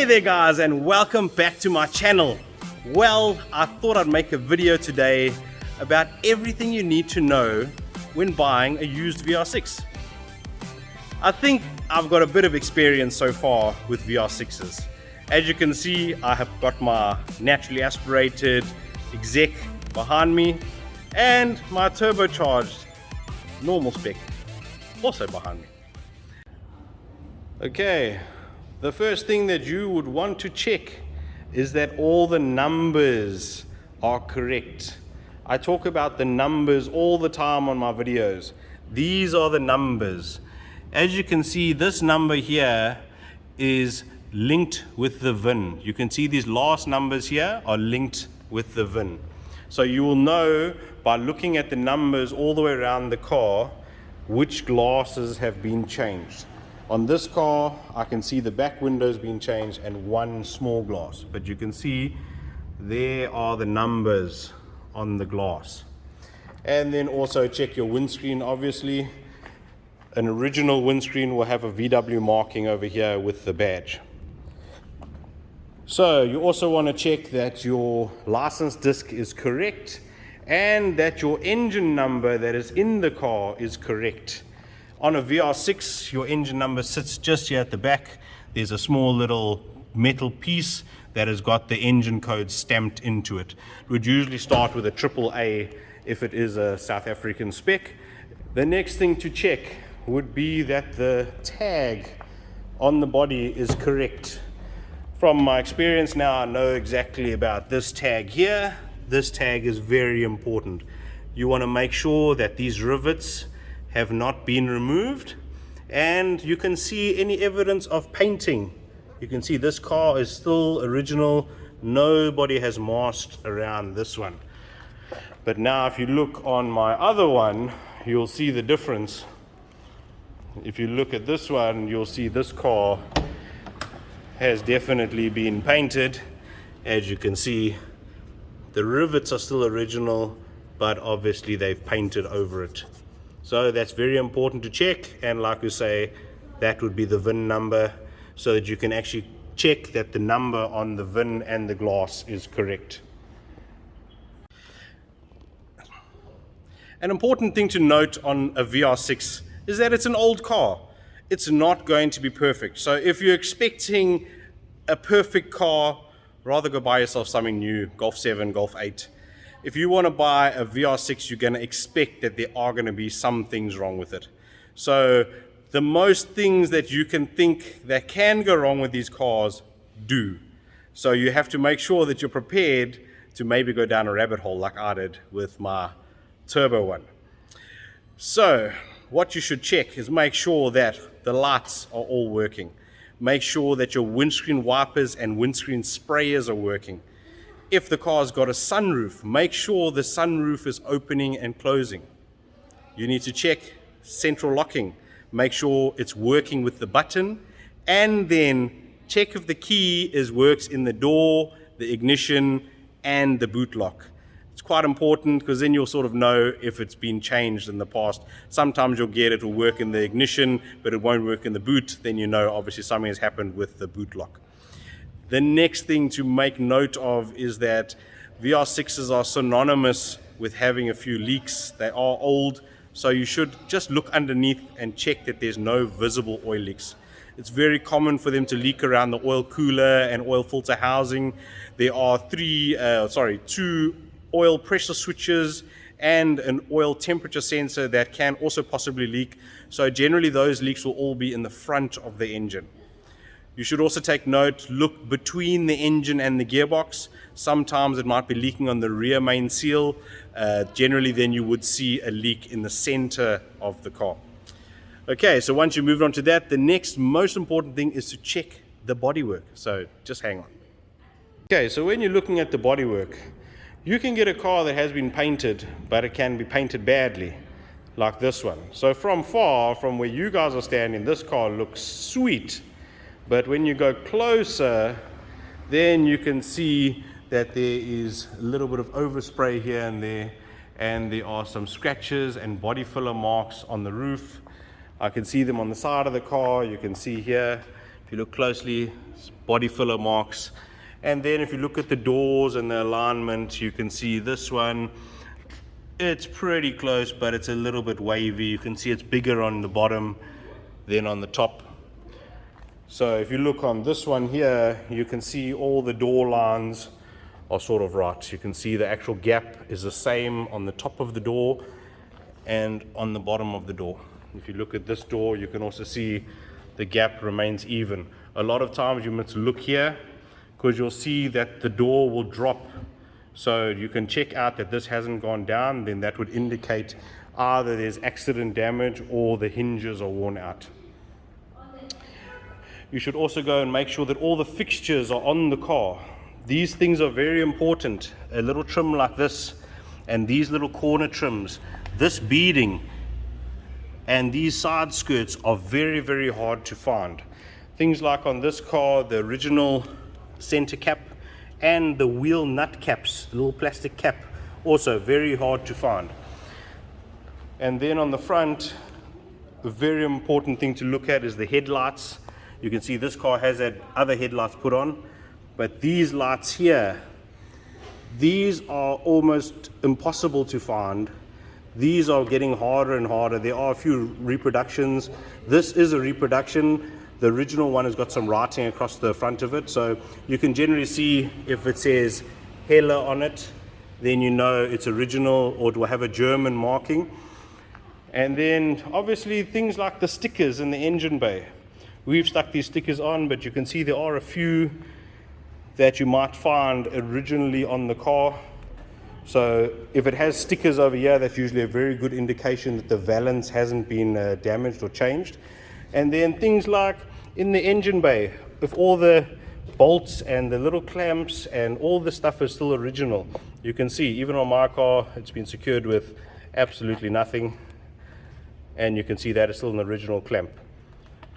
there guys, and welcome back to my channel. Well, I thought I'd make a video today about everything you need to know when buying a used VR6. I think I've got a bit of experience so far with VR6s. As you can see, I have got my naturally aspirated exec behind me and my turbocharged normal spec also behind me. Okay, the first thing that you would want to check is that all the numbers are correct. I talk about the numbers all the time on my videos. These are the numbers. As you can see, this number here is linked with the VIN. You can see these last numbers here are linked with the VIN. So you will know by looking at the numbers all the way around the car which glasses have been changed. On this car, I can see the back windows being changed and one small glass, but you can see there are the numbers on the glass. And then also check your windscreen. Obviously, an original windscreen will have a VW marking over here with the badge. So you also want to check that your license disc is correct and that your engine number that is in the car is correct. On a VR6, your engine number sits just here at the back. There's a small little metal piece that has got the engine code stamped into it. It would usually start with a AAA if it is a South African spec. The next thing to check would be that the tag on the body is correct. From my experience now, I know exactly about this tag here. This tag is very important. You want to make sure that these rivets have not been removed, and you can see any evidence of painting. You can see this car is still original. Nobody has masked around this one. But now if you look on my other one, you'll see the difference. If you look at this one, you'll see this car has definitely been painted. As you can see, the rivets are still original, but obviously they've painted over it. So that's very important to check, and like we say, that would be the VIN number, so that you can actually check that the number on the VIN and the glass is correct. An important thing to note on a VR6 is that it's an old car. It's not going to be perfect. So if you're expecting a perfect car, rather go buy yourself something new, Golf 7, Golf 8. If you want to buy a VR6, you're going to expect that there are going to be some things wrong with it. So the most things that you can think that can go wrong with these cars do. So you have to make sure that you're prepared to maybe go down a rabbit hole like I did with my turbo one. So what you should check is make sure that the lights are all working. Make sure that your windscreen wipers and windscreen sprayers are working. If the car's got a sunroof, make sure the sunroof is opening and closing. You need to check central locking. Make sure it's working with the button, and then check if the key works in the door, the ignition, and the boot lock. It's quite important because then you'll sort of know if it's been changed in the past. Sometimes you'll get it will work in the ignition, but it won't work in the boot. Then you know obviously something has happened with the boot lock. The next thing to make note of is that VR6s are synonymous with having a few leaks. They are old, so you should just look underneath and check that there's no visible oil leaks. It's very common for them to leak around the oil cooler and oil filter housing. There are two oil pressure switches and an oil temperature sensor that can also possibly leak. So generally those leaks will all be in the front of the engine. You should also take note, look between the engine and the gearbox. Sometimes it might be leaking on the rear main seal. Generally then you would see a leak in the center of the car. Okay, so once you move on to that, the next most important thing is to check the bodywork. So just hang on. Okay, so when you're looking at the bodywork, you can get a car that has been painted, but it can be painted badly, like this one. So from far, from where you guys are standing, this car looks sweet. But when you go closer, then you can see that there is a little bit of overspray here and there are some scratches and body filler marks on the roof. I can see them on the side of the car. You can see here If you look closely, it's body filler marks. And then if you look at the doors and the alignment, you can see this one, it's pretty close, but it's a little bit wavy. You can see it's bigger on the bottom than on the top. So if you look on this one here, you can see all the door lines are sort of right. You can see the actual gap is the same on the top of the door and on the bottom of the door. If you look at this door, you can also see the gap remains even. A lot of times you must look here because you'll see that the door will drop. So you can check out that this hasn't gone down, then that would indicate either there's accident damage or the hinges are worn out. You should also go and make sure that all the fixtures are on the car. These things are very important. A little trim like this and these little corner trims, this beading and these side skirts are very, very hard to find. Things like on this car, the original center cap and the wheel nut caps, the little plastic cap, also very hard to find. And then on the front, a very important thing to look at is the headlights. You can see this car has had other headlights put on, but these lights here, these are almost impossible to find. These are getting harder and harder. There are a few reproductions. This is a reproduction. The original one has got some writing across the front of it, so you can generally see if it says Hella on it, then you know it's original, or it will have a German marking. And then obviously things like the stickers in the engine bay. We've stuck these stickers on, but you can see there are a few that you might find originally on the car. So if it has stickers over here, that's usually a very good indication that the valance hasn't been damaged or changed. And then things like in the engine bay, if all the bolts and the little clamps and all the stuff is still original, you can see even on my car it's been secured with absolutely nothing, and you can see that it's still an original clamp.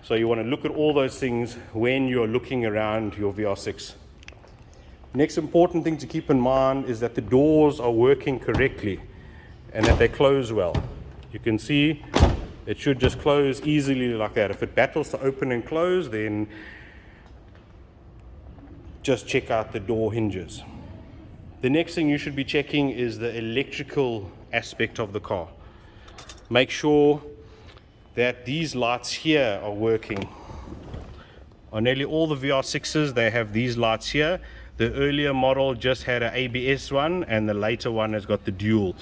So you want to look at all those things when you're looking around your VR6. Next important thing to keep in mind is that the doors are working correctly and that they close well. You can see it should just close easily like that. If it battles to open and close, then just check out the door hinges. The next thing you should be checking is the electrical aspect of the car. Make sure that these lights here are working. On nearly all the VR6s, they have these lights here. The earlier model just had an ABS one, and the later one has got the dual.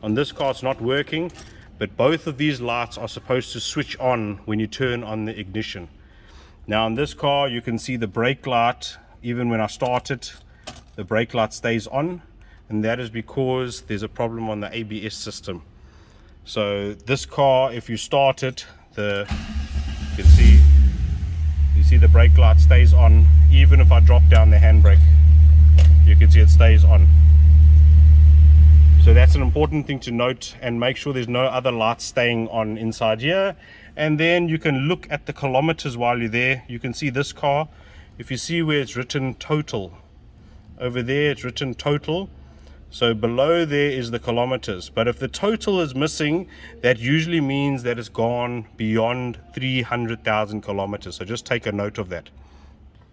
On this car it's not working, but both of these lights are supposed to switch on when you turn on the ignition. Now on this car you can see the brake light, even when I start it, the brake light stays on, and that is because there's a problem on the ABS system. So this car, if you start it, you see the brake light stays on. Even if I drop down the handbrake, you can see it stays on. So that's an important thing to note, and make sure there's no other lights staying on inside here. And then you can look at the kilometers while you're there. You can see this car, if you see where it's written total, over there it's written total, so below there is the kilometers. But if the total is missing, that usually means that it's gone beyond 300,000 kilometers. So just take a note of that.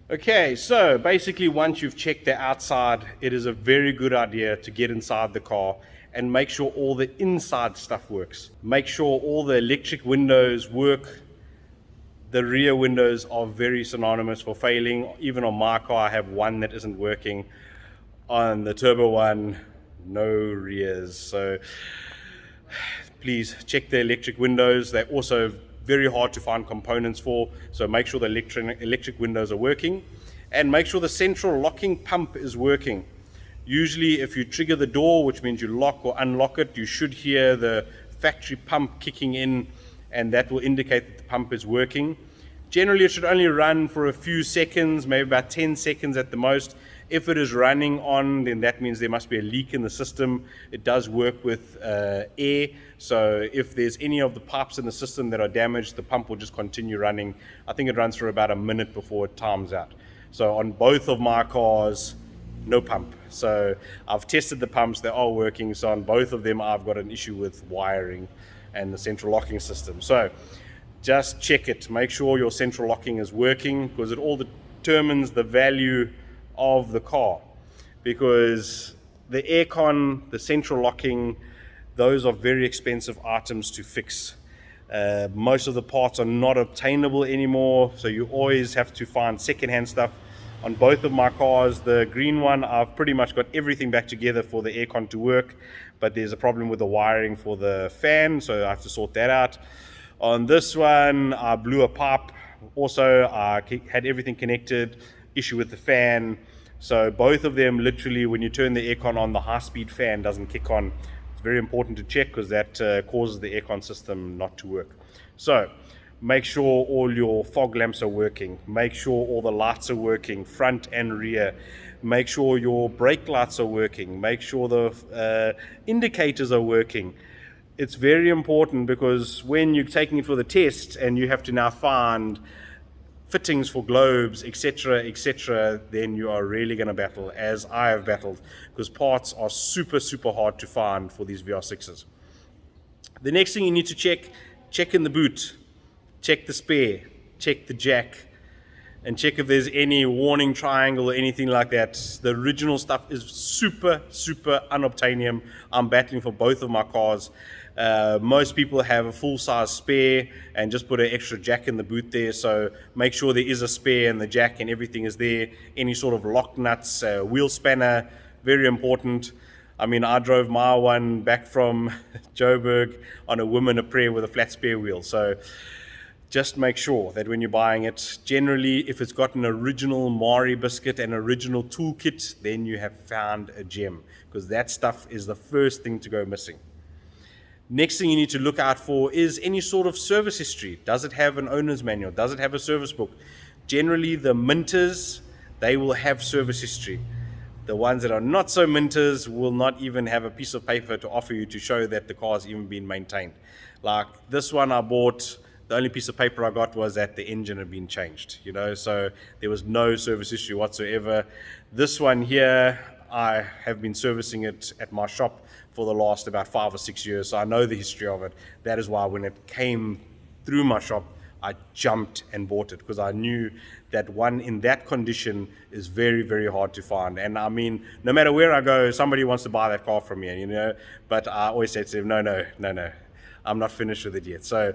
Okay, so basically once you've checked the outside, it is a very good idea to get inside the car and make sure all the inside stuff works. Make sure all the electric windows work. The rear windows are very synonymous for failing. Even on my car I have one that isn't working. On the turbo one, no rears. So please check the electric windows. They're also very hard to find components for, so make sure the electric windows are working, and make sure the central locking pump is working. Usually if you trigger the door, which means you lock or unlock it, you should hear the factory pump kicking in, and that will indicate that the pump is working. Generally it should only run for a few seconds, maybe about 10 seconds at the most. If it is running on, then that means there must be a leak in the system. It does work with air, so if there's any of the pipes in the system that are damaged, the pump will just continue running. I think it runs for about a minute before it times out. So on both of my cars, no pump. So I've tested the pumps, they are working. So on both of them I've got an issue with wiring and the central locking system. So just check it. Make sure your central locking is working, because it all determines the value of the car. Because the aircon, the central locking, those are very expensive items to fix. Most of the parts are not obtainable anymore, so you always have to find secondhand stuff. On both of my cars, the green one, I've pretty much got everything back together for the aircon to work, but there's a problem with the wiring for the fan, so I have to sort that out. On this one, I blew a pipe. Also, I had everything connected, issue with the fan. So both of them, literally, when you turn the aircon on, the high-speed fan doesn't kick on. It's very important to check, because that causes the aircon system not to work. So make sure all your fog lamps are working. Make sure all the lights are working, front and rear. Make sure your brake lights are working. Make sure the indicators are working. It's very important, because when you're taking it for the test and you have to now find fittings for globes, etc., then you are really going to battle, as I have battled, because parts are super hard to find for these VR6s. The next thing you need to check in the boot, check the spare, check the jack, and check if there's any warning triangle or anything like that. The original stuff is super unobtainium. I'm battling for both of my cars. Most people have a full-size spare and just put an extra jack in the boot there, so make sure there is a spare and the jack and everything is there. Any sort of lock nuts, wheel spanner, very important. I mean, I drove my one back from Joburg on a woman a prayer with a flat spare wheel, so just make sure that when you're buying it, generally if it's got an original Mari biscuit and original toolkit, then you have found a gem, because that stuff is the first thing to go missing. Next thing you need to look out for is any sort of service history. Does it have an owner's manual? Does it have a service book? Generally, the minters, they will have service history. The ones that are not so minters will not even have a piece of paper to offer you to show that the car's even been maintained. Like this one I bought, the only piece of paper I got was that the engine had been changed, so there was no service history whatsoever. This one here, I have been servicing it at my shop for the last about 5 or 6 years, so I know the history of it. That is why when it came through my shop, I jumped and bought it, because I knew that one in that condition is very hard to find. And I mean, no matter where I go, somebody wants to buy that car from me, but I always say to them, no, I'm not finished with it yet. So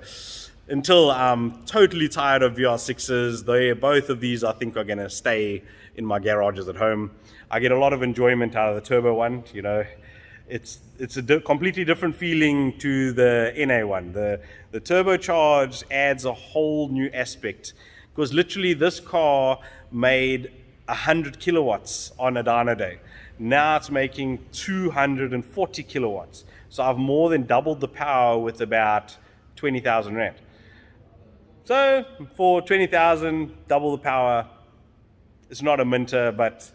until I'm totally tired of VR6s, both of these I think are going to stay in my garages at home. I get a lot of enjoyment out of the turbo one. It's a completely different feeling to the NA one. The turbocharged adds a whole new aspect, because literally this car made 100 kilowatts on a dyno day. Now it's making 240 kilowatts. So I've more than doubled the power with about 20,000 Rand. So for 20,000, double the power, it's not a minter, but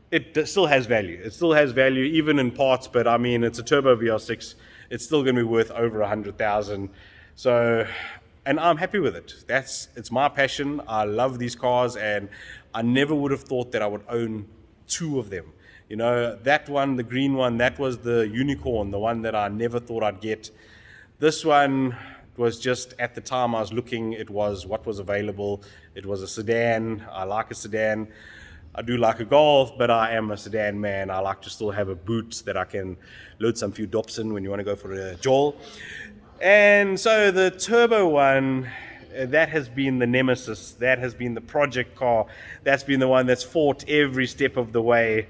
it still has value. It still has value even in parts, but I mean, it's a turbo VR6. It's still going to be worth over 100,000. So, and I'm happy with it. It's my passion. I love these cars, and I never would have thought that I would own 2 of them. That one, the green one, that was the unicorn, the one that I never thought I'd get. This one was just, at the time I was looking, it was what was available. It was a sedan. I like a sedan. I do like a Golf, but I am a sedan man. I like to still have a boot that I can load some few dops in when you want to go for a jol. And so the turbo one, that has been the nemesis. That has been the project car. That's been the one that's fought every step of the way.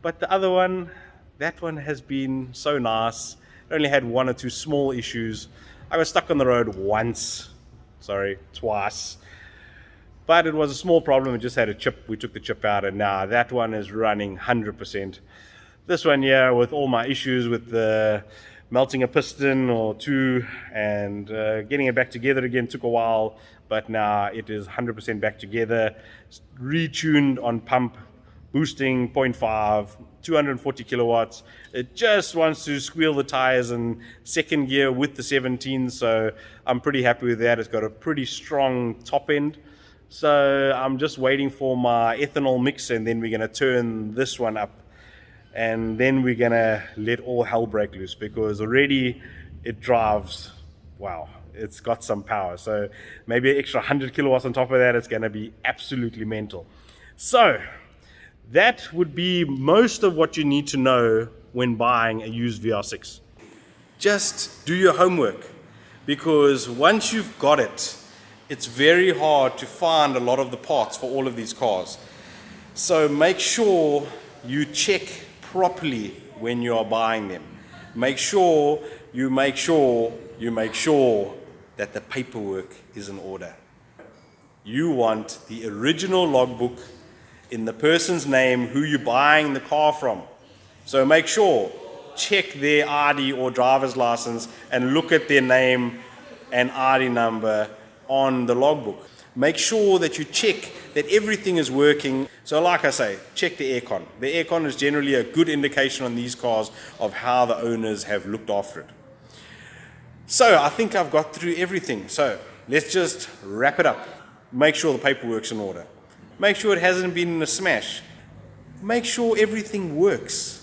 But the other one, that one has been so nice. It only had 1 or 2 small issues. I got stuck on the road twice. But it was a small problem. It just had a chip. We took the chip out, and now that one is running 100%. This one here, with all my issues with the melting a piston or 2 and getting it back together again, took a while, but now it is 100% back together. Retuned on pump, boosting 0.5, 240 kilowatts. It just wants to squeal the tires in second gear with the 17, so I'm pretty happy with that. It's got a pretty strong top end. So I'm just waiting for my ethanol mix, and then we're going to turn this one up, and then we're going to let all hell break loose, because already it drives, wow, it's got some power. So maybe an extra 100 kilowatts on top of that, it's going to be absolutely mental. So that would be most of what you need to know when buying a used VR6. Just do your homework, because once you've got it, it's very hard to find a lot of the parts for all of these cars. So make sure you check properly when you are buying them. Make sure that the paperwork is in order. You want the original logbook in the person's name who you're buying the car from. So make sure, check their ID or driver's license and look at their name and ID number on the logbook. Make sure that you check that everything is working. So like I say, check the aircon. The aircon is generally a good indication on these cars of how the owners have looked after it. So I think I've got through everything. So let's just wrap it up. Make sure the paperwork's in order. Make sure it hasn't been in a smash. Make sure everything works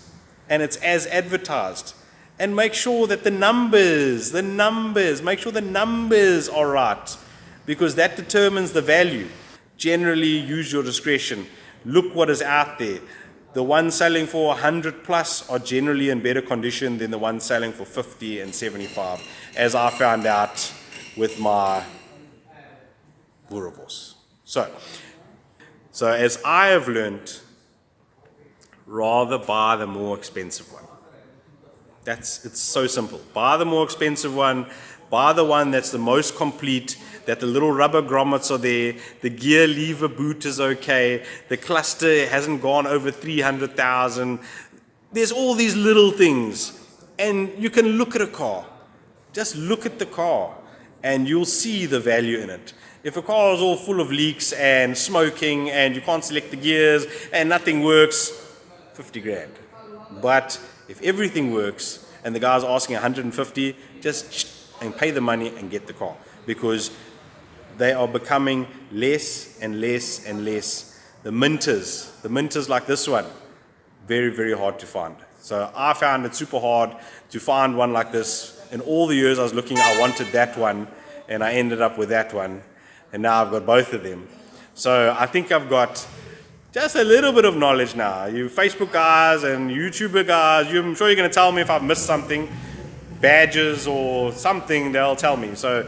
and it's as advertised. And make sure that make sure the numbers are right, because that determines the value. Generally, use your discretion. Look what is out there. The ones selling for 100 plus are generally in better condition than the ones selling for 50 and 75, as I found out with my Vuravos. So as I have learned, rather buy the more expensive one. It's so simple. Buy the more expensive one. Buy the one that's the most complete, that the little rubber grommets are there, the gear lever boot is okay, the cluster hasn't gone over 300,000. There's all these little things. And you can look at a car. Just look at the car and you'll see the value in it. If a car is all full of leaks and smoking and you can't select the gears and nothing works, 50 grand. But if everything works and the guy's asking 150, just and pay the money and get the car, because they are becoming less and less and less. The minters like this one, very, very hard to find. So I found it super hard to find one like this. In all the years I was looking, I wanted that one and I ended up with that one, and now I've got both of them. So I think I've got just a little bit of knowledge now. You Facebook guys and YouTuber guys, I'm sure you're going to tell me if I've missed something, badges or something, they'll tell me. So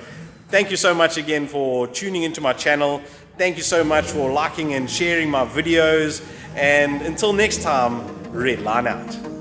thank you so much again for tuning into my channel. Thank you so much for liking and sharing my videos. And until next time, Red Line out.